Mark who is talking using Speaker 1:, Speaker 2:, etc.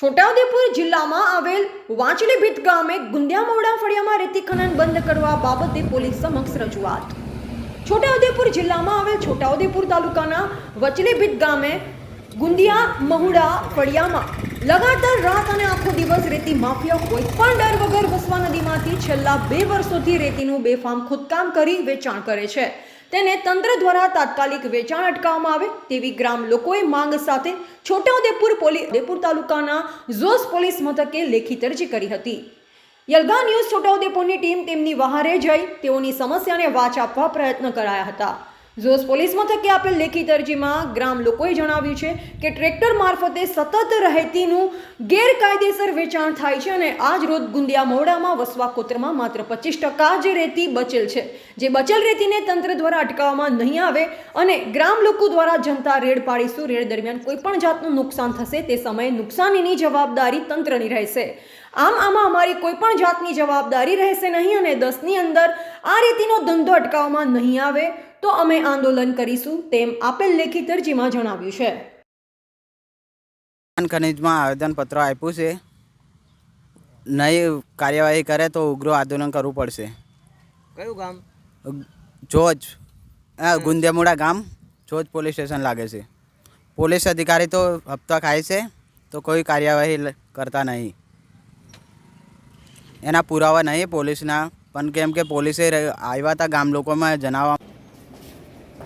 Speaker 1: છોટાઉદેપુર જિલ્લામાં આવેલ વાંચલીભીત ગામે ગુંદિયામોડા ફળિયામાં રેતી ખનન બંધ કરવા બાબતે પોલીસ સમક્ષ રજૂઆત। છોટાઉદેપુર જિલ્લામાં આવેલ છોટાઉદેપુર તાલુકાના વચલીભીત ગામે ગુંદિયામોડા ફળિયામાં લગાતાર રાત અને આખો દિવસ રેતી માફિયા કોઈ પણ ડર વગર વસવા નદીમાંથી છેલ્લા 2 વર્ષોથી રેતીનું બેફામ ખોદકામ કરી વેચાણ કરે છે। તેને તંત્ર દ્વારા તાત્કાલિક વેચાણ અટકાવવામાં આવે તેવી ગ્રામ લોકોએ માંગ સાથે છોટાઉદેપુર તાલુકાના ઝોસ પોલીસ મથકે લેખિત અરજી કરી હતી। યલગા ન્યૂઝ છોટાઉદેપુરની ટીમ તેમની વહારે જઈ તેઓની સમસ્યાને વાચ આપવા પ્રયત્ન કરાયા હતા। ઝોસ પોલીસ મથકે આપેલ લેખિત અરજીમાં ગ્રામ લોકોએ જણાવ્યું છે કે ટ્રેક્ટર મારફતે સતત રહેતીનું ગેરકાયદેસર વેચાણ થાય છે અને આજ રોજ ગુંદિયામોડામાં વસવા કોતરમાં માત્ર 25% જ રેતી બચેલ છે। જે બચેલ રેતીને તંત્ર દ્વારા અટકાવવામાં નહીં આવે અને ગ્રામ લોકો દ્વારા જનતા રેડ પાડીશું। રેડ દરમિયાન કોઈ પણ જાતનું નુકસાન થશે તે સમયે નુકસાનીની જવાબદારી તંત્રની રહેશે। આમાં અમારી કોઈ પણ જાતની જવાબદારી રહેશે નહીં અને 10ની અંદર આ રેતીનો ધંધો અટકાવવામાં નહીં આવે તો અમે આંદોલન કરીશું તેમ આપેલ લેખિત અરજીમાં જણાવ્યું છે।
Speaker 2: ખનીજમાં આવેદનપત્ર આપ્યું છે, નહીં કાર્યવાહી કરે તો ઉગ્ર આંદોલન કરવું પડશે।
Speaker 3: કયું ગામ?
Speaker 2: જોજ ગુંદિયામોડા ગામ જોજ પોલીસ સ્ટેશન લાગે છે। પોલીસ અધિકારી તો હપ્તા ખાય છે તો કોઈ કાર્યવાહી કરતા નહીં। એના પુરાવા નહીં પોલીસના, પણ કેમ કે પોલીસે આવ્યા હતા ગામ લોકોમાં જણાવવા